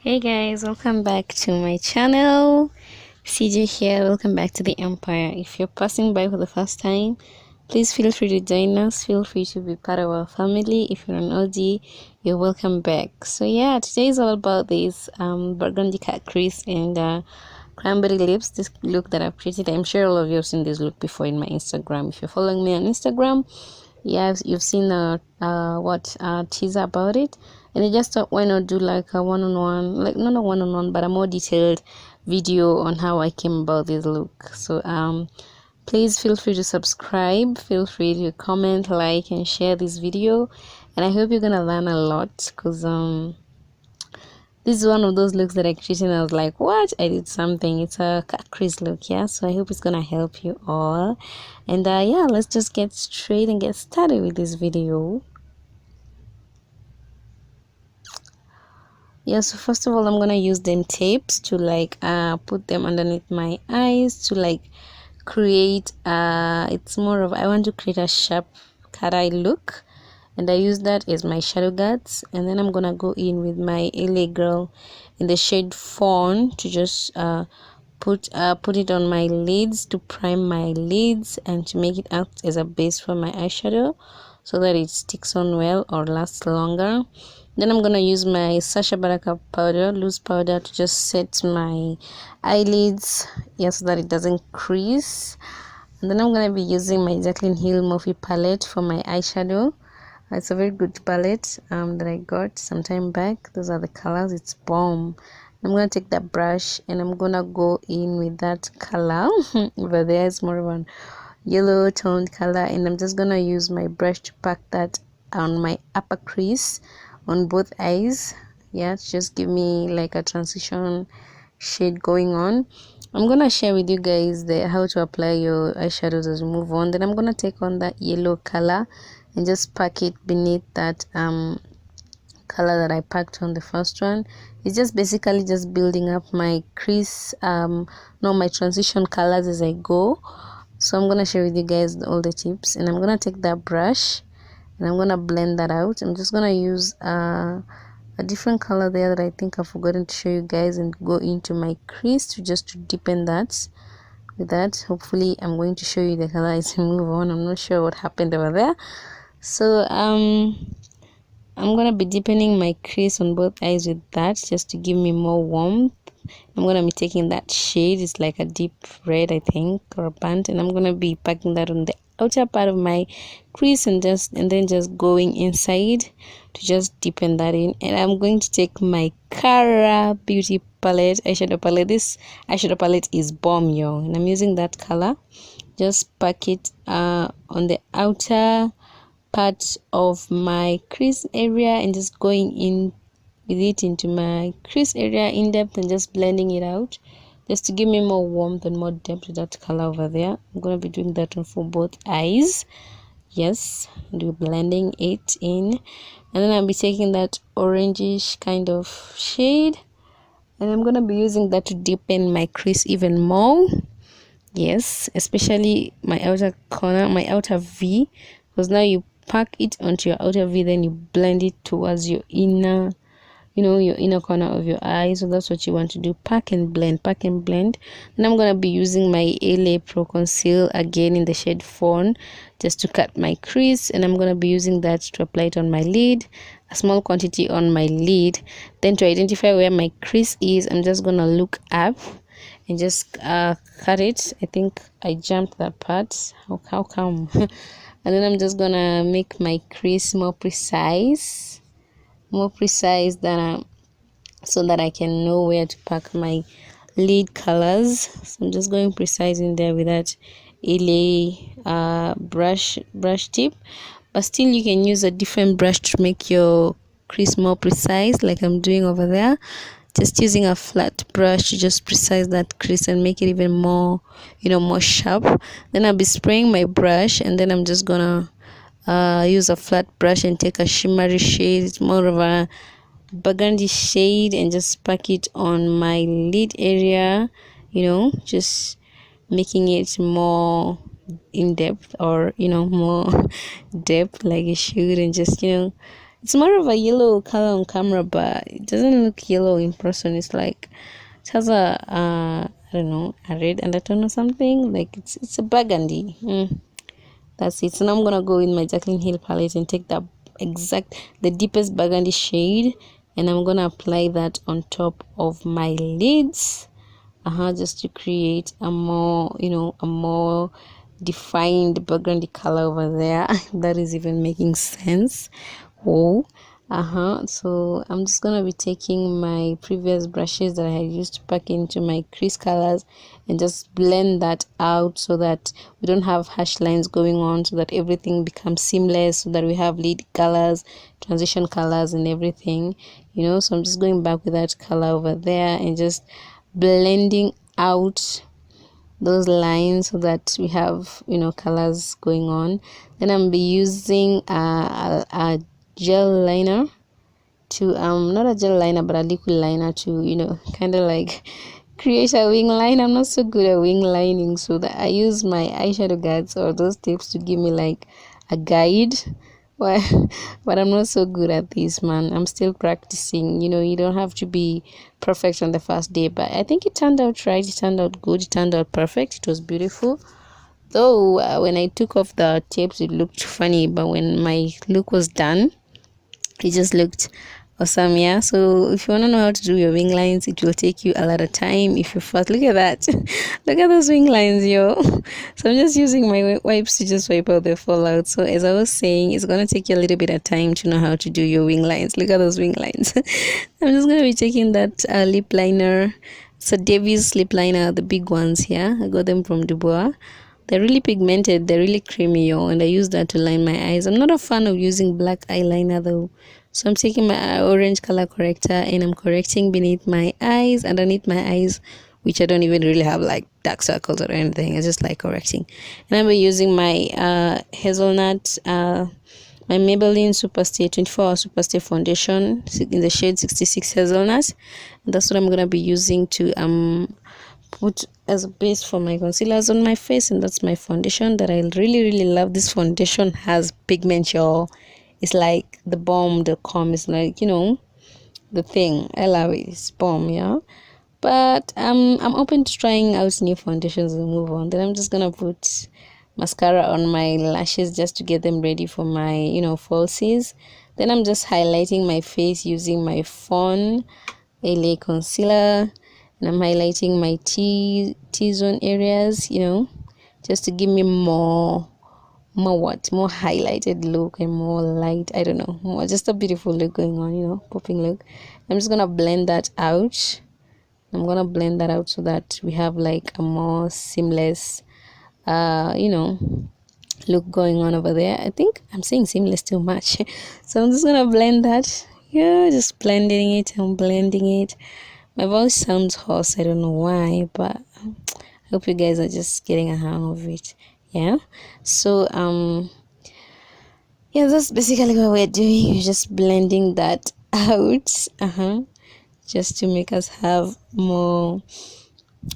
Hey guys, welcome back to my channel. CJ here. Welcome back to the Empire. If you're passing by for the first time, please feel free to join us. Feel free to be part of our family. If you're an OG, you're welcome back. So yeah, today is all about this burgundy cat crease and cranberry lips. This look that I've created. I'm sure all of you have seen this look before in my Instagram. If you're following me on Instagram, yeah, you've seen a teaser about it, and I just thought, why not do like a one-on-one, like not a one-on-one but a more detailed video on how I came about this look. So please feel free to subscribe, feel free to comment, like, and share this video, and I hope you're gonna learn a lot, because this is one of those looks that I created and I was like, what? I did something. It's a cat crease look, yeah? So I hope it's gonna help you all. And yeah, let's just get straight and get started with this video. Yeah, so first of all, I'm gonna use them tapes to like put them underneath my eyes to like create it's more of, I want to create a sharp cat eye look, and I use that as my shadow guards. And then I'm gonna go in with my l.agirl in the shade Fawn to just put it on my lids to prime my lids and to make it act as a base for my eyeshadow so that it sticks on well or lasts longer. Then I'm gonna use my Sacha buttercup powder, loose powder, to just set my eyelids, yeah, so that it doesn't crease. And then I'm gonna be using my Jacklyne Hill Morphe palette for my eyeshadow. It's a very good palette that I got some time back. Those are the colors. It's bomb. I'm gonna take that brush and I'm gonna go in with that color over there. It's more of a yellow toned color, and I'm just gonna use my brush to pack that on my upper crease on both eyes. Yeah, to just give me like a transition shade going on. I'm gonna share with you guys how to apply your eyeshadows as we move on. Then I'm gonna take on that yellow color and just pack it beneath that color that I packed on the first one. It's just basically just building up my crease, my transition colors as I go. So I'm gonna share with you guys all the tips, and I'm gonna take that brush and I'm gonna blend that out. I'm just gonna use a different color there that I think I've forgotten to show you guys, and go into my crease to deepen that. With that, hopefully I'm going to show you the color as we move on. I'm not sure what happened over there. So I'm gonna be deepening my crease on both eyes with that, just to give me more warmth. I'm gonna be taking that shade, it's like a deep red, I think, or a burnt, and I'm gonna be packing that on the outer part of my crease, and then just going inside to just deepen that in. And I'm going to take my Cara Beauty palette, eyeshadow palette. This eyeshadow palette is bomb, yo, and I'm using that color. Just pack it on the outer part of my crease area, and just going in with it into my crease area in depth, and just blending it out just to give me more warmth and more depth to that color over there. I'm going to be doing that one for both eyes. Yes, and we're blending it in, and then I'll be taking that orangish kind of shade, and I'm going to be using that to deepen my crease even more. Yes, especially my outer corner, my outer V, because now you pack it onto your outer V, then you blend it towards your inner, your inner corner of your eye. So that's what you want to do, pack and blend, pack and blend. And I'm gonna be using my LA Pro Conceal again in the shade Fawn, just to cut my crease, and I'm gonna be using that to apply it on my lid, a small quantity on my lid. Then to identify where my crease is, I'm just gonna look up and just cut it. I think I jumped that part. How come? And then I'm just gonna make my crease more precise than so that I can know where to pack my lid colors. So I'm just going precise in there with that LA brush tip, but still you can use a different brush to make your crease more precise, like I'm doing over there. Just using a flat brush to just precise that crease and make it even more, more sharp. Then I'll be spraying my brush, and then I'm just gonna use a flat brush and take a shimmery shade. It's more of a burgundy shade, and just pack it on my lid area, just making it more in depth, or more depth like it should, and just It's more of a yellow color on camera, but it doesn't look yellow in person. It's like it has a I don't know, a red undertone or something. Like it's a burgundy. That's it. So now I'm gonna go in my Jacklyne Hill palette and take the deepest burgundy shade, and I'm gonna apply that on top of my lids, just to create a more, a more defined burgundy color over there. That is even making sense. Oh, so I'm just gonna be taking my previous brushes that I had used to pack into my crease colors and just blend that out so that we don't have harsh lines going on, so that everything becomes seamless, so that we have lead colors, transition colors, and everything, so I'm just going back with that color over there and just blending out those lines so that we have colors going on. Then I'm be using a gel liner to not a gel liner but a liquid liner to kind of like create a wing line. I'm not so good at wing lining, so that I use my eyeshadow guides or those tips to give me like a guide. Well, but I'm not so good at this, man. I'm still practicing. You don't have to be perfect on the first day, but I think it turned out right. It turned out good. It turned out perfect. It was beautiful. Though when I took off the tapes, it looked funny, but when my look was done, it just looked awesome. Yeah, so if you want to know how to do your wing lines, it will take you a lot of time if you first look at that. Look at those wing lines, yo. So I'm just using my wipes to just wipe out the fallout. So as I was saying, it's gonna take you a little bit of time to know how to do your wing lines. Look at those wing lines. I'm just gonna be taking that lip liner. It's a Davies lip liner, the big ones here. I got them from Dubois. They're really pigmented, they're really creamy, yo, and I use that to line my eyes. I'm not a fan of using black eyeliner though. So I'm taking my orange color corrector and I'm correcting beneath my eyes, underneath my eyes, which I don't even really have like dark circles or anything. I just like correcting. And I'll be using my hazelnut, my Maybelline Superstay 24-hour Superstay foundation in the shade 66 hazelnut. And that's what I'm gonna be using to put as a base for my concealers on my face. And that's my foundation that I really love. This foundation has pigment, y'all. It's like the bomb.com is like, the thing. I love it. It's bomb, yeah. But I'm open to trying out new foundations and move on. Then I'm just gonna put mascara on my lashes just to get them ready for my falsies. Then I'm just highlighting my face using my Fawn LA concealer, and I'm highlighting my T-zone areas, just to give me more highlighted look and more light, I don't know, more just a beautiful look going on, popping look. I'm just gonna blend that out. So that we have like a more seamless look going on over there. I think I'm saying seamless too much. So I'm just gonna blend that. Yeah, just blending it and blending it. My voice sounds hoarse, I don't know why, but I hope you guys are just getting a hang of it. Yeah, so yeah, that's basically what we're doing. We're just blending that out just to make us have more,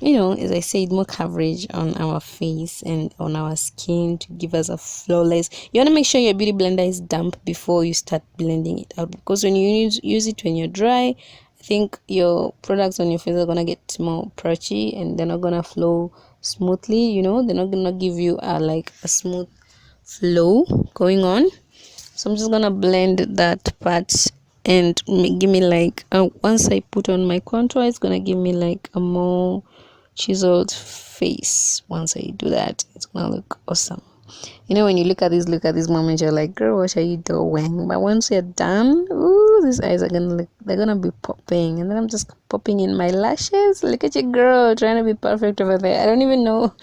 as I said, more coverage on our face and on our skin, to give us a flawless. You want to make sure your beauty blender is damp before you start blending it out, because when you use it when you're dry, I think your products on your face are gonna get more patchy and they're not gonna flow smoothly. They're not gonna give you a smooth flow going on. So I'm just gonna blend that part and give me like once I put on my contour, it's gonna give me like a more chiseled face. Once I do that, it's gonna look awesome. When you look at this moment, you're like, girl, what are you doing? But once you're done, ooh, these eyes are they're gonna be popping. And then I'm just popping in my lashes. Look at your girl trying to be perfect over there. I don't even know.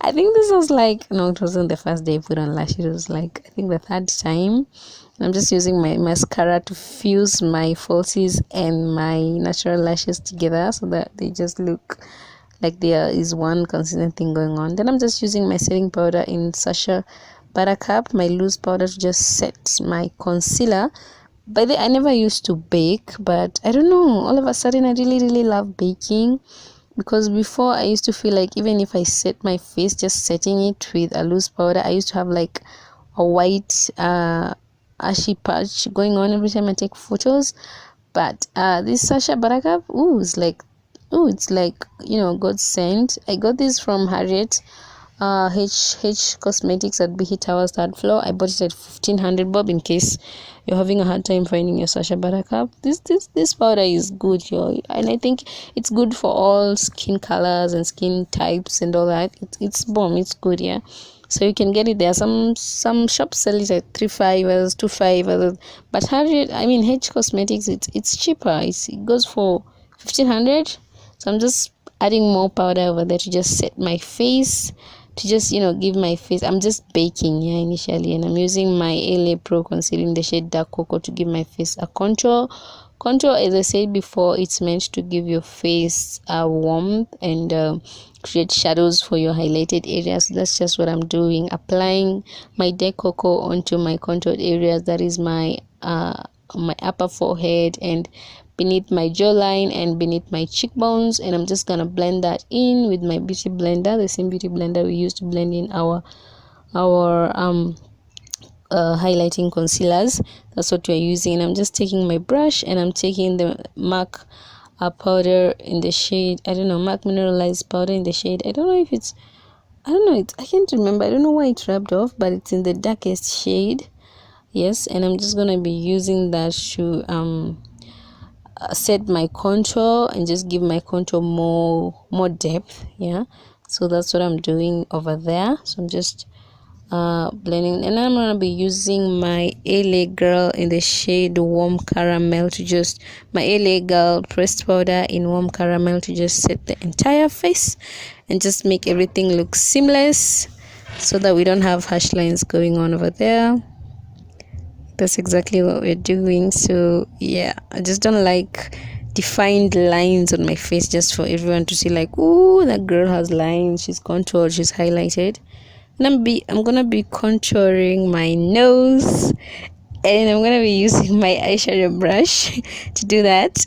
I think this was like, no, it wasn't the first day I put on lashes. It was like, I think the third time. And I'm just using my mascara to fuse my falsies and my natural lashes together so that they just look like there is one consistent thing going on. Then I'm just using my setting powder in Sacha Buttercup, my loose powder, to just set my concealer. By the way, I never used to bake, but I don't know, all of a sudden I really love baking, because before I used to feel like even if I set my face, just setting it with a loose powder, I used to have like a white ashy patch going on every time I take photos. But this Sacha buttercup, it's like, you know, God sent. I got this from Harriet H Cosmetics at Behe Towers third floor. I bought it at 1500 bob, in case you're having a hard time finding your Sacha buttercup. This powder is good, yo, and I think it's good for all skin colors and skin types and all that. It's bomb. It's good, yeah. So you can get it there. Some shops sell it at 3.5, others 2.5, others, but H Cosmetics, it's cheaper. It goes for 1500. So I'm just adding more powder over there to just set my face, to just, you know, give my face. I'm just baking, yeah, initially, and I'm using my LA Pro Conceal in the shade Dark Cocoa to give my face a contour. As I said before, it's meant to give your face a warmth and create shadows for your highlighted areas. That's just what I'm doing, applying my Dark Cocoa onto my contoured areas. That is my upper forehead and beneath my jawline and beneath my cheekbones, and I'm just gonna blend that in with my beauty blender, the same beauty blender we used to blend in our highlighting concealers. That's what we're using. And I'm just taking my brush and I'm taking the MAC powder in the shade, I don't know, MAC mineralized powder in the shade, I don't know, I can't remember, I don't know why it rubbed off, but it's in the darkest shade. Yes, and I'm just gonna be using that to set my contour and just give my contour more depth, yeah. So that's what I'm doing over there. So I'm just blending, and I'm gonna be using my l.agirl in the shade Warm Caramel to just, my l.agirl pressed powder in Warm Caramel to just set the entire face and just make everything look seamless, so that we don't have harsh lines going on over there. That's exactly what we're doing. So yeah, I just don't like defined lines on my face just for everyone to see, like, oh, that girl has lines, she's contoured, she's highlighted. And I'm gonna be contouring my nose, and I'm gonna be using my eyeshadow brush to do that.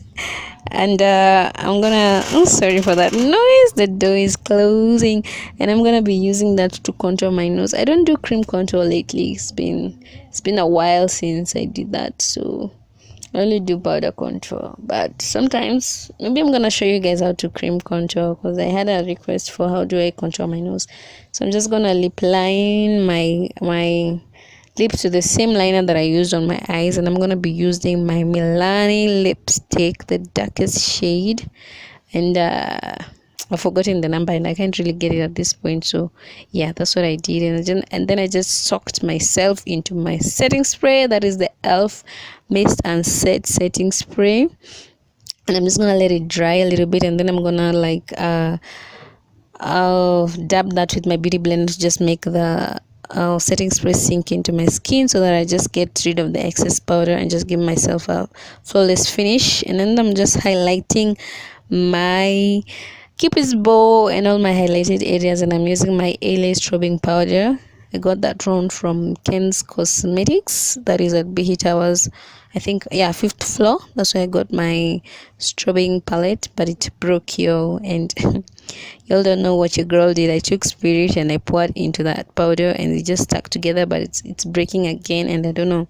And I'm gonna, oh, sorry for that noise, the door is closing, and I'm gonna be using that to contour my nose. I don't do cream contour lately. It's been a while since I did that, so I only do powder contour. But sometimes maybe I'm gonna show you guys how to cream contour, because I had a request for how do I contour my nose. So I'm just gonna lip line my lips with the same liner that I used on my eyes, and I'm gonna be using my Milani lipstick, the darkest shade, and I've forgotten the number and I can't really get it at this point. So yeah, that's what I did, and then I just soaked myself into my setting spray. That is the e.l.f. Mist and Set setting spray, and I'm just gonna let it dry a little bit, and then I'm gonna like I'll dab that with my beauty blender to just make the setting spray sink into my skin, so that I just get rid of the excess powder and just give myself a flawless finish. And then I'm just highlighting my Cupid's bow and all my highlighted areas, and I'm using my LA strobbing powder. I got that from Ken's Cosmetics, that is at Behe Towers, I think, yeah, 5th floor. That's where I got my strobbing palette, but it broke, yo, and y'all don't know what your girl did. I took spirit and I poured into that powder, and it just stuck together, but it's breaking again, and I don't know,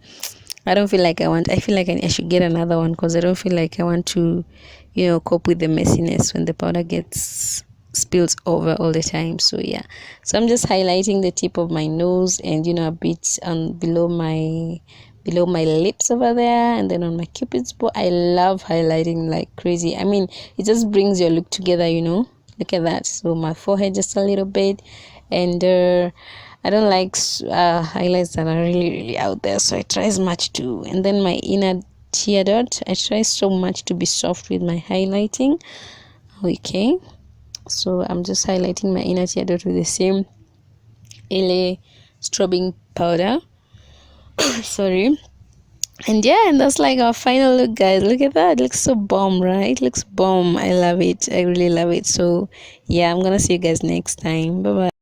I feel like I should get another one, because I don't feel like I want to, you know, cope with the messiness when the powder gets spills over all the time. So yeah, so I'm just highlighting the tip of my nose, and, you know, a bit below my lips over there, and then on my Cupid's bow. I love highlighting like crazy. I mean, it just brings your look together, you know. Look at that. So my forehead just a little bit, and I don't like highlights that are really out there, so I try as much to. And then my inner tear dot, I try so much to be soft with my highlighting. Okay, so I'm just highlighting my inner tear dot with the same LA strobbing powder. Sorry. And yeah, and that's like our final look, guys. Look at that. It looks so bomb, right? It looks bomb. I love it. I really love it. So yeah, I'm gonna see you guys next time. Bye bye.